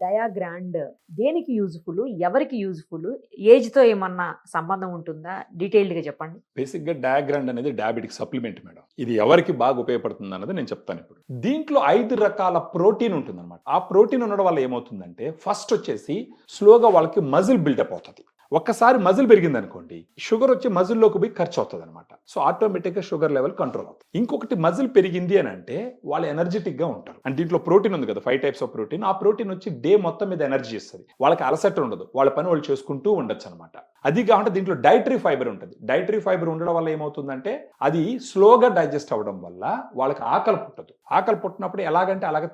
డయాగ్రాండ్ దేనికి యూజ్ఫుల్, ఎవరికి యూజ్ఫుల్, ఏజ్తో ఏమన్నా సంబంధం ఉంటుందా? డీటెయిల్డ్గా చెప్పండి. బేసిక్గా డయాగ్రాండ్ అనేది డయాబెటిక్ సప్లిమెంట్ మేడం. ఇది ఎవరికి బాగా ఉపయోగపడుతుంది అన్నది నేను చెప్తాను ఇప్పుడు. దీంట్లో 5 రకాల ప్రోటీన్ ఉంటుంది అనమాట. ఆ ప్రోటీన్ ఉండడం వల్ల ఏమవుతుందంటే ఫస్ట్ వచ్చేసి స్లోగా వాళ్ళకి మజిల్ బిల్డప్ అవుతుంది. ఒక్కసారి మజిల్ పెరిగింది అనుకోండి, షుగర్ వచ్చి మజిల్లోకి పోయి ఖర్చు అవుతుంది అనమాట. సో ఆటోమేటిక్గా షుగర్ లెవెల్ కంట్రోల్ అవుతుంది. ఇంకొకటి మజిల్ పెరిగింది అని అంటే వాళ్ళు ఎనర్జెటిక్ గా ఉంటారు. అండ్ దీంట్లో ప్రోటీన్ ఉంది కదా, 5 టైప్స్ ఆఫ్ ప్రోటీన్. ఆ ప్రోటీన్ వచ్చి డే మొత్తం మీద ఎనర్జీ ఇస్తుంది. వాళ్ళకి అలసట ఉండదు, వాళ్ళ పని వాళ్ళు చేసుకుంటూ ఉండొచ్చు అనమాట. అది కాకుండా దీంట్లో డైటరీ ఫైబర్ ఉంటుంది. డైటరీ ఫైబర్ ఉండడం వల్ల ఏమవుతుందంటే అది స్లోగా డైజెస్ట్ అవ్వడం వల్ల వాళ్ళకి ఆకలి పుట్టదు. ఆకలి పుట్టినప్పుడు ఎలాగంటే అలాగ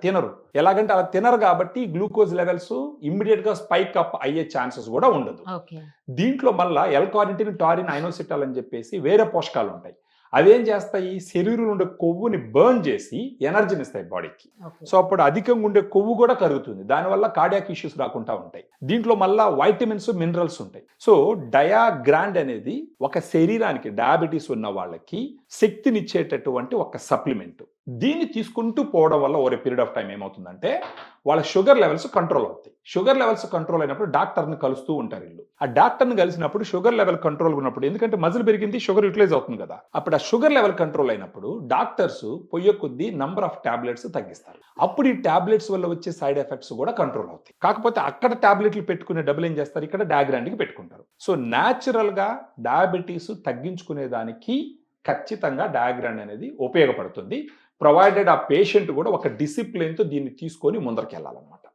తినరు కాబట్టి గ్లూకోజ్ లెవెల్స్ ఇమ్మీడియట్ గా స్పైక్ అప్ అయ్యే ఛాన్సెస్ కూడా ఉండదు. దీంట్లో మళ్ళా ఎల్కారిటిన్, టారిన్, ఐనోసిటాల్ అని చెప్పేసి వేరే పోషకాలు ఉంటాయి. అవేం చేస్తాయి, శరీరంలో ఉండే కొవ్వుని బర్న్ చేసి ఎనర్జీని ఇస్తాయి బాడీకి. సో అప్పుడు అధికంగా ఉండే కొవ్వు కూడా కరుగుతుంది. దానివల్ల కార్డియాక్ ఇష్యూస్ రాకుండా ఉంటాయి. దీంట్లో మళ్ళా వైటమిన్స్, మినరల్స్ ఉంటాయి. సో డయాగ్రాండ్ అనేది ఒక శరీరానికి, డయాబెటీస్ ఉన్న వాళ్ళకి శక్తినిచ్చేటటువంటి ఒక సప్లిమెంట్. దీన్ని తీసుకుంటూ పోవడం వల్ల over a period of time ఏమవుతుందంటే వాళ్ళ షుగర్ లెవెల్స్ కంట్రోల్ అవుతాయి. షుగర్ లెవెల్స్ కంట్రోల్ అయినప్పుడు డాక్టర్ని కలుస్తూ ఉంటారు వీళ్ళు. ఆ డాక్టర్ని కలిసినప్పుడు షుగర్ లెవెల్ కంట్రోల్ ఉన్నప్పుడు, ఎందుకంటే మజిల్ పెరిగింది, షుగర్ యూటిలైజ్ అవుతుంది కదా, అప్పుడు ఆ షుగర్ లెవెల్ కంట్రోల్ అయినప్పుడు డాక్టర్స్ పొయ్యే కొద్దీ నంబర్ ఆఫ్ టాబ్లెట్స్ తగ్గిస్తారు. అప్పుడు ఈ టాబ్లెట్స్ వల్ల వచ్చే సైడ్ ఎఫెక్ట్స్ కూడా కంట్రోల్ అవుతాయి. కాకపోతే అక్కడ టాబ్లెట్లు పెట్టుకునే డబ్బులు ఏం చేస్తారు, ఇక్కడ డయాగ్రాండ్కి పెట్టుకుంటారు. సో న్యాచురల్ గా డయాబెటీస్ తగ్గించుకునే దానికి ఖచ్చితంగా డయాగ్రాండ్ అనేది ఉపయోగపడుతుంది. ప్రొవైడెడ్ ఆ పేషెంట్ కూడా ఒక డిసిప్లిన్తో దీన్ని తీసుకొని ముందరికి వెళ్ళాలన్నమాట.